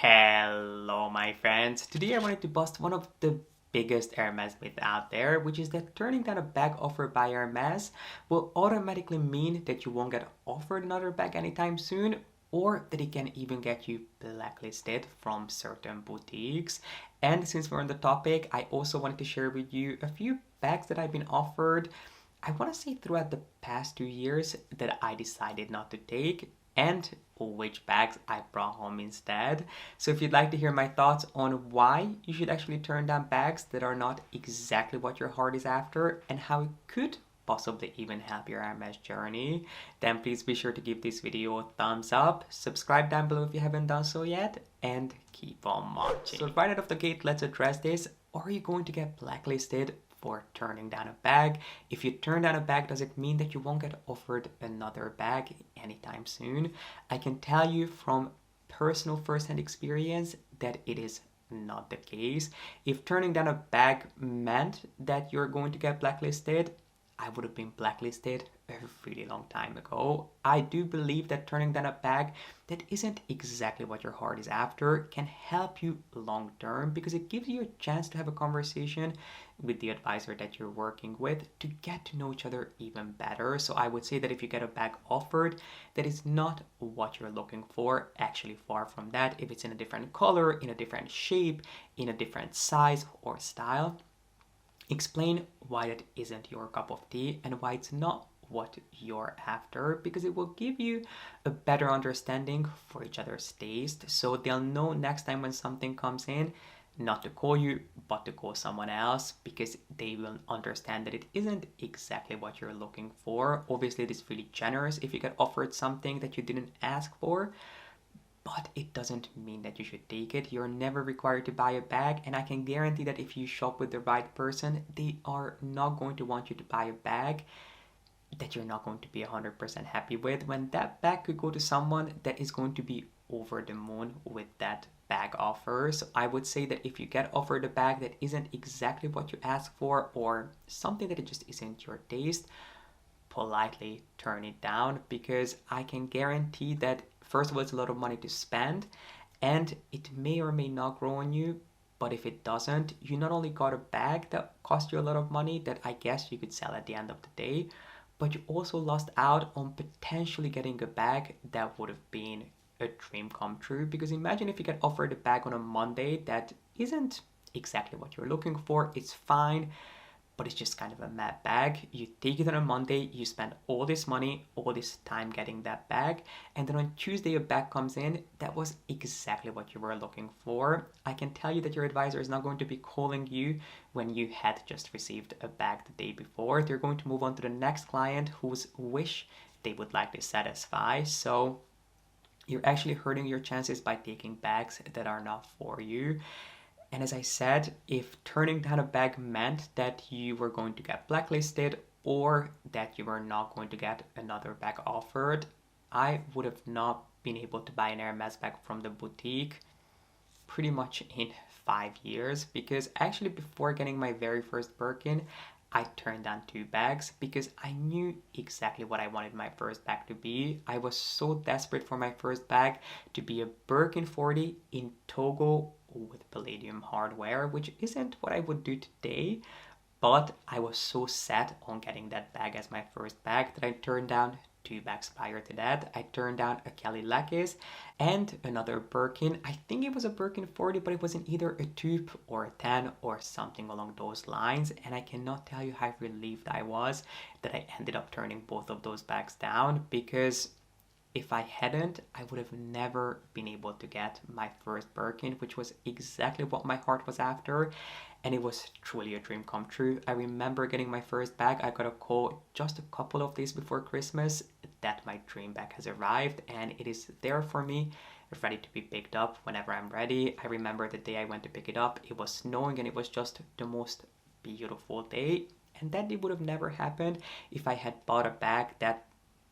Hello my friends, today I wanted to bust one of the biggest Hermes myth out there, which is that turning down a bag offered by Hermes will automatically mean that you won't get offered another bag anytime soon, or that it can even get you blacklisted from certain boutiques. And since we're on the topic, I also wanted to share with you a few bags that I've been offered, I want to say throughout the past 2 years, that I decided not to take, and which bags I brought home instead. So if you'd like to hear my thoughts on why you should actually turn down bags that are not exactly what your heart is after, and how it could possibly even help your Hermes journey, then please be sure to give this video a thumbs up, subscribe down below if you haven't done so yet, and keep on watching. So right out of the gate, let's address this. Are you going to get blacklisted for turning down a bag? If you turn down a bag, does it mean that you won't get offered another bag anytime soon? I can tell you from personal first-hand experience that it is not the case. If turning down a bag meant that you're going to get blacklisted, I would have been blacklisted a really long time ago. I do believe that turning down a bag that isn't exactly what your heart is after can help you long term, because it gives you a chance to have a conversation with the advisor that you're working with to get to know each other even better. So I would say that if you get a bag offered that is not what you're looking for, actually far from that, if it's in a different color, in a different shape, in a different size or style, explain why that isn't your cup of tea and why it's not what you're after, because it will give you a better understanding for each other's taste. So they'll know next time when something comes in not to call you but to call someone else, because they will understand that it isn't exactly what you're looking for. Obviously it is really generous if you get offered something that you didn't ask for, but it doesn't mean that you should take it. You're never required to buy a bag, and I can guarantee that if you shop with the right person, they are not going to want you to buy a bag that you're not going to be 100% happy with, when that bag could go to someone that is going to be over the moon with that bag offer. So I would say that if you get offered a bag that isn't exactly what you asked for, or something that it just isn't your taste, politely turn it down, because I can guarantee that first of all, it's a lot of money to spend, and it may or may not grow on you. But if it doesn't, you not only got a bag that cost you a lot of money that I guess you could sell at the end of the day, but you also lost out on potentially getting a bag that would have been a dream come true. Because imagine if you get offered a bag on a Monday that isn't exactly what you're looking for. It's fine, but it's just kind of a mad bag. You take it on a Monday, you spend all this money, all this time getting that bag, and then on Tuesday a bag comes in that was exactly what you were looking for. I can tell you that your advisor is not going to be calling you when you had just received a bag the day before. They're going to move on to the next client whose wish they would like to satisfy. So you're actually hurting your chances by taking bags that are not for you. And as I said, if turning down a bag meant that you were going to get blacklisted, or that you were not going to get another bag offered, I would have not been able to buy an Hermes bag from the boutique pretty much in 5 years, because actually before getting my very first Birkin, I turned down 2 bags because I knew exactly what I wanted my first bag to be. I was so desperate for my first bag to be a Birkin 40 in Togo with palladium hardware, which isn't what I would do today, but I was so set on getting that bag as my first bag that I turned down 2 bags prior to that. I turned down a Kelly and another Birkin. I think it was a Birkin 40, but it was in either a tube or a 10 or something along those lines. And I cannot tell you how relieved I was that I ended up turning both of those bags down, because if I hadn't, I would have never been able to get my first Birkin, which was exactly what my heart was after. And it was truly a dream come true. I remember getting my first bag. I got a call just a couple of days before Christmas that my dream bag has arrived, and it is there for me, ready to be picked up whenever I'm ready. I remember the day I went to pick it up, it was snowing, and it was just the most beautiful day. And that it would have never happened if I had bought a bag that,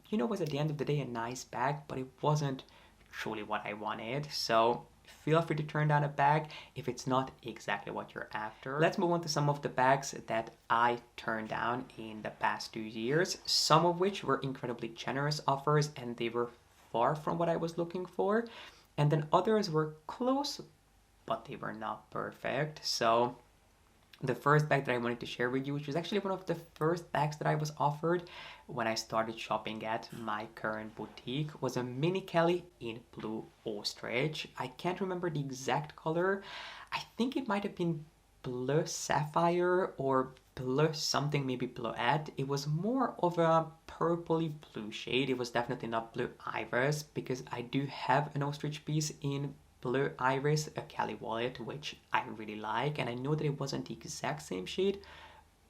you know, was at the end of the day a nice bag, but it wasn't truly what I wanted. So feel free to turn down a bag if it's not exactly what you're after. Let's move on to some of the bags that I turned down in the past 2 years, some of which were incredibly generous offers and they were far from what I was looking for. and then others were close, but they were not perfect. So the first bag that I wanted to share with you, which was actually one of the first bags that I was offered when I started shopping at my current boutique, was a mini Kelly in blue ostrich. I can't remember the exact color. I think it might have been bleu sapphire or bleu something, maybe bleuette. It was more of a purpley blue shade. It was definitely not blue iris, because I do have an ostrich piece in blue iris, a Kelly wallet, which I really like, and I know that it wasn't the exact same shade,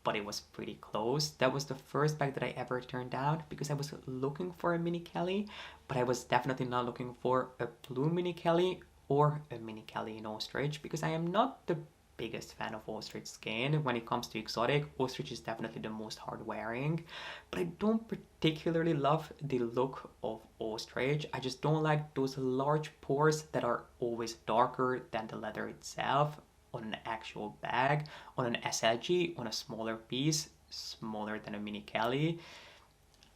but it was pretty close. That was the first bag that I ever turned down because I was looking for a mini Kelly, but I was definitely not looking for a blue mini Kelly or a mini Kelly in ostrich, because I am not the biggest fan of ostrich skin. When it comes to exotic, ostrich is definitely the most hard wearing, but I don't particularly love the look of ostrich. I just don't like those large pores that are always darker than the leather itself on an actual bag. On an SLG, on a smaller piece, smaller than a mini Kelly,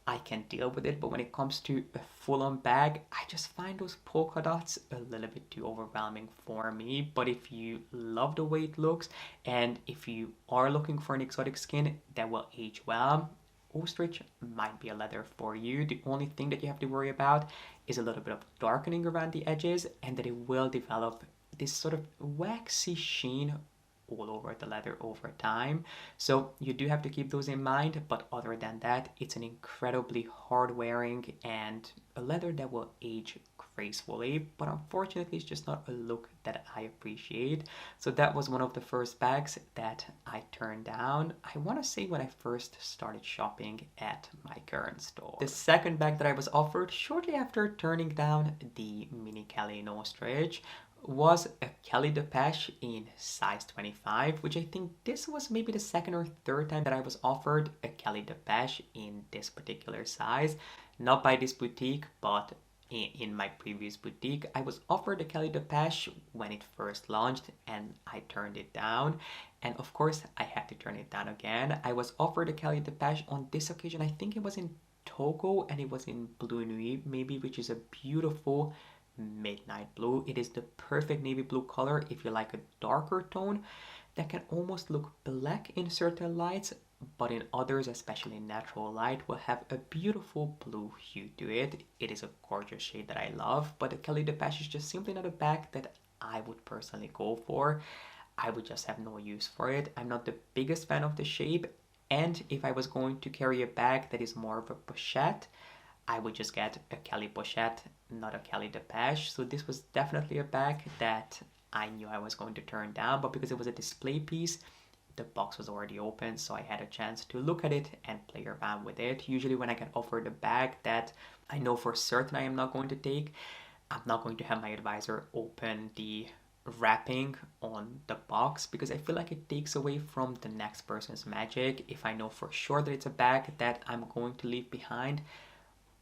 I can deal with it, but when it comes to a full-on bag, I just find those polka dots a little bit too overwhelming for me. But if you love the way it looks, and if you are looking for an exotic skin that will age well, ostrich might be a leather for you. The only thing that you have to worry about is a little bit of darkening around the edges, and that it will develop this sort of waxy sheen all over the leather over time. So you do have to keep those in mind, but other than that, it's an incredibly hard wearing and a leather that will age gracefully, but unfortunately it's just not a look that I appreciate. So that was one of the first bags that I turned down, I want to say when I first started shopping at my current store. The second bag that I was offered shortly after turning down the mini Kelly in ostrich was a Kelly Depeche in size 25, which I think this was maybe the second or third time that I was offered a Kelly Depeche in this particular size. Not by this boutique, but in my previous boutique. I was offered a Kelly Depeche when it first launched and I turned it down. And of course, I had to turn it down again. I was offered a Kelly Depeche on this occasion. I think it was in Togo and it was in Blue Nuit, maybe, which is a beautiful midnight blue. It is the perfect navy blue color if you like a darker tone that can almost look black in certain lights, but in others, especially in natural light, will have a beautiful blue hue to it. It is a gorgeous shade that I love, but the Kelly Depeche is just simply not a bag that I would personally go for. I would just have no use for it. I'm not the biggest fan of the shape, and if I was going to carry a bag that is more of a pochette, I would just get a Kelly pochette, not a Kelly Depeche. So this was definitely a bag that I knew I was going to turn down, but because it was a display piece, the box was already open, so I had a chance to look at it and play around with it. Usually when I get offered a bag that I know for certain I am not going to take, I'm not going to have my advisor open the wrapping on the box, because I feel like it takes away from the next person's magic. If I know for sure that it's a bag that I'm going to leave behind,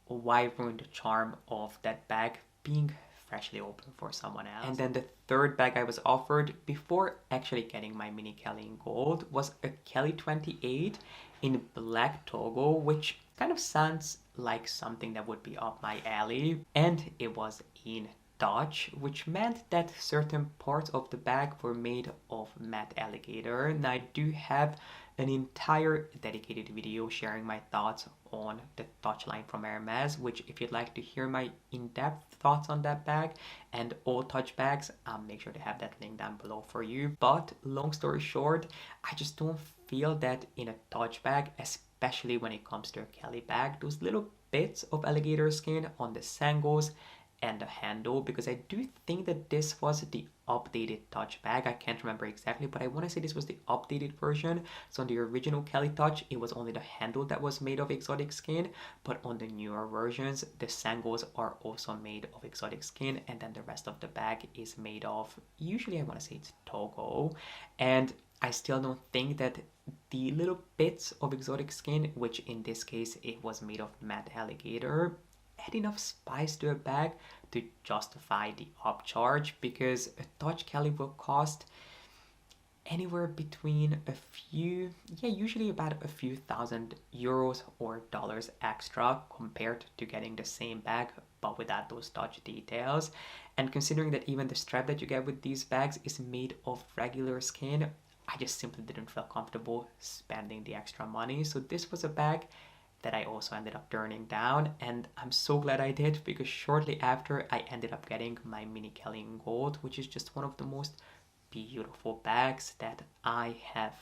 why ruin the charm of that bag being freshly open for someone else? And then the third bag I was offered before actually getting my mini Kelly in gold was a Kelly 28 in black Togo, which kind of sounds like something that would be up my alley. And it was in Dutch, which meant that certain parts of the bag were made of matte alligator. And I do have an entire dedicated video sharing my thoughts on the Dutch line from Hermes, which if you'd like to hear my in-depth thoughts on that bag and all Dutch bags, I'll make sure to have that link down below for you. But long story short, I just don't feel that in a Dutch bag, especially when it comes to a Kelly bag, those little bits of alligator skin on the sangles and the handle, because I do think that this was the updated Touch bag. I can't remember exactly, but I want to say this was the updated version. So on the original Kelly Touch, it was only the handle that was made of exotic skin, but on the newer versions, the sangles are also made of exotic skin, and then the rest of the bag is made of, usually I want to say it's Togo. And I still don't think that the little bits of exotic skin, which in this case it was made of matte alligator, add enough spice to a bag to justify the upcharge, because a Dutch Kelly will cost anywhere between a few, usually about a few $1,000 or dollars extra compared to getting the same bag but without those Dutch details. And considering that even the strap that you get with these bags is made of regular skin, I just simply didn't feel comfortable spending the extra money. So this was a bag that I also ended up turning down, and I'm so glad I did, because shortly after I ended up getting my Mini Kelly in gold, which is just one of the most beautiful bags that I have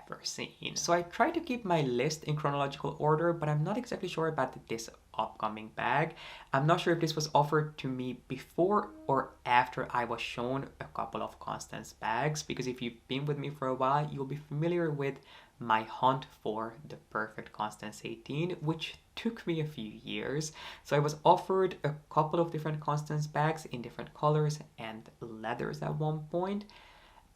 ever seen. So I try to keep my list in chronological order, but I'm not exactly sure about this upcoming bag. I'm not sure if this was offered to me before or after I was shown a couple of Constance bags, because if you've been with me for a while, you'll be familiar with my hunt for the perfect Constance 18, which took me a few years. So I was offered a couple of different Constance bags in different colors and leathers at one point,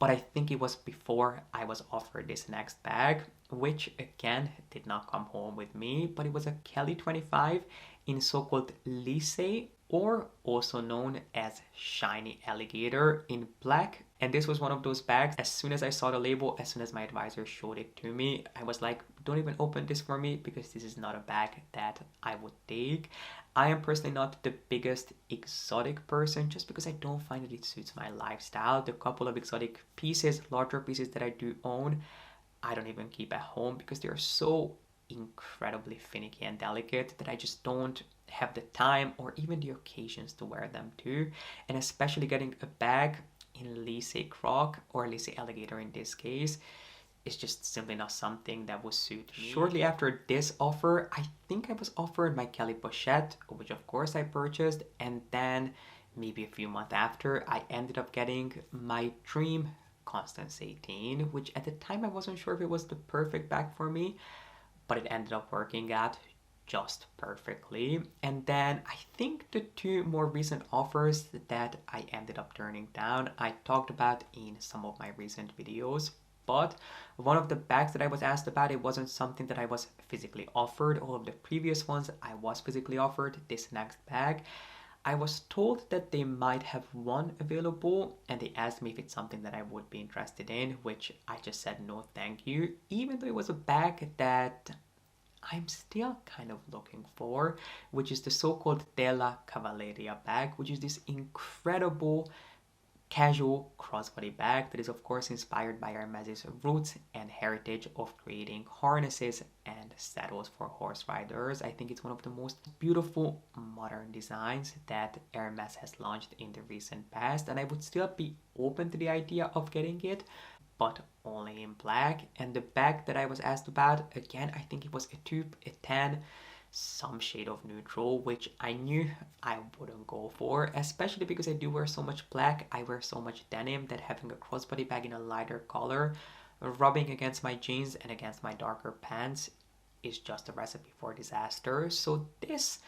but I think it was before I was offered this next bag, which again did not come home with me, but it was a Kelly 25 in so-called Lycée, or also known as Shiny Alligator, in black. And this was one of those bags, as soon as I saw the label, as soon as my advisor showed it to me, I was like, don't even open this for me, because this is not a bag that I would take. I am personally not the biggest exotic person, just because I don't find that it suits my lifestyle. The couple of exotic pieces, larger pieces that I do own, I don't even keep at home, because they are so incredibly finicky and delicate that I just don't have the time or even the occasions to wear them too. And especially getting a bag in Lycée Croc, or Lycée Alligator in this case, is just simply not something that would suit me. Shortly after this offer, I think I was offered my Kelly pochette, which of course I purchased, and then maybe a few months after, I ended up getting my dream Constance 18, which at the time I wasn't sure if it was the perfect bag for me, but it ended up working out just perfectly. And then I think the two more recent offers that I ended up turning down, I talked about in some of my recent videos. But one of the bags that I was asked about, it wasn't something that I was physically offered. All of the previous ones I was physically offered. This next bag, I was told that they might have one available, and they asked me if it's something that I would be interested in, which I just said no thank you, even though it was a bag that I'm still kind of looking for, which is the so-called Della Cavalleria bag, which is this incredible casual crossbody bag that is of course inspired by Hermes' roots and heritage of creating harnesses and saddles for horse riders. I think it's one of the most beautiful modern designs that Hermes has launched in the recent past, and I would still be open to the idea of getting it, but only in black. And the bag that I was asked about, again, I think it was a taupe, a tan, some shade of neutral, which I knew I wouldn't go for, especially because I do wear so much black, I wear so much denim, that having a crossbody bag in a lighter color rubbing against my jeans and against my darker pants is just a recipe for disaster. So this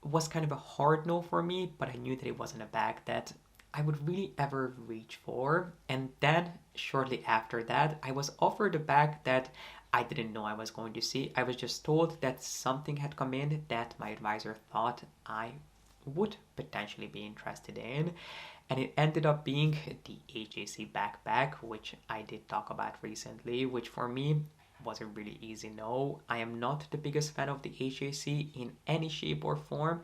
was kind of a hard no for me, but I knew that it wasn't a bag that I would really ever reach for. And then shortly after that, I was offered a bag that I didn't know I was going to see. I was just told that something had come in that my advisor thought I would potentially be interested in. And it ended up being the HAC backpack, which I did talk about recently, which for me was a really easy no. I am not the biggest fan of the HAC in any shape or form,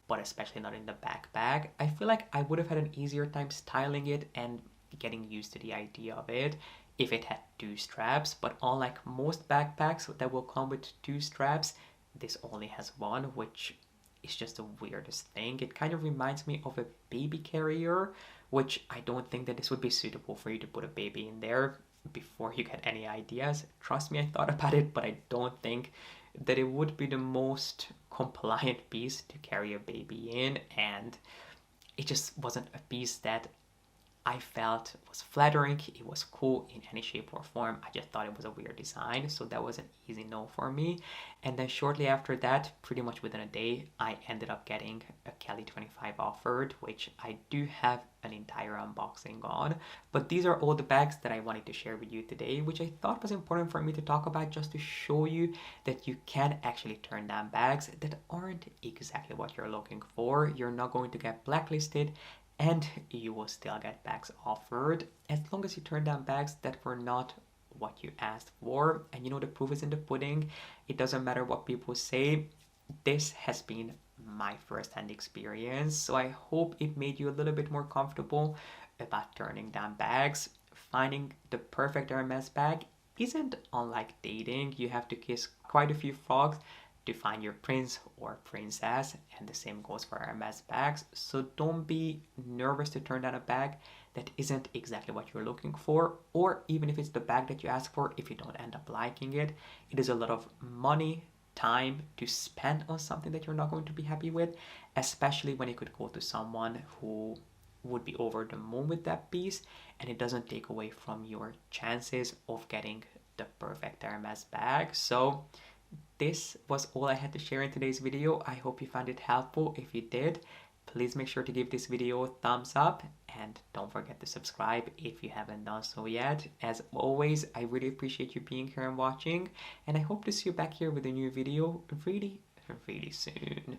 but especially not in the backpack. I feel like I would have had an easier time styling it and getting used to the idea of it if it had two straps, but unlike most backpacks that will come with two straps, this only has one, which is just the weirdest thing. It kind of reminds me of a baby carrier, which I don't think that this would be suitable for you to put a baby in there before you get any ideas. Trust me, I thought about it, but I don't think that it would be the most compliant piece to carry a baby in, and it just wasn't a piece that I felt was flattering. It was cool in any shape or form. I just thought it was a weird design, so that was an easy no for me. And then shortly after that, pretty much within a day, I ended up getting a Kelly 25 offered, which I do have an entire unboxing on. But these are all the bags that I wanted to share with you today, which I thought was important for me to talk about, just to show you that you can actually turn down bags that aren't exactly what you're looking for. You're not going to get blacklisted, and you will still get bags offered as long as you turn down bags that were not what you asked for. And you know, the proof is in the pudding. It doesn't matter what people say. This has been my first-hand experience, so I hope it made you a little bit more comfortable about turning down bags. Finding the perfect Hermes bag isn't unlike dating. You have to kiss quite a few frogs to find your prince or princess, and the same goes for Hermes bags. So don't be nervous to turn down a bag that isn't exactly what you're looking for, or even if it's the bag that you ask for, if you don't end up liking it, it is a lot of money, time to spend on something that you're not going to be happy with, especially when you could go to someone who would be over the moon with that piece, and it doesn't take away from your chances of getting the perfect Hermes bag. So this was all I had to share in today's video. I hope you found it helpful. If you did, please make sure to give this video a thumbs up and don't forget to subscribe if you haven't done so yet. As always, I really appreciate you being here and watching, and I hope to see you back here with a new video really, really soon.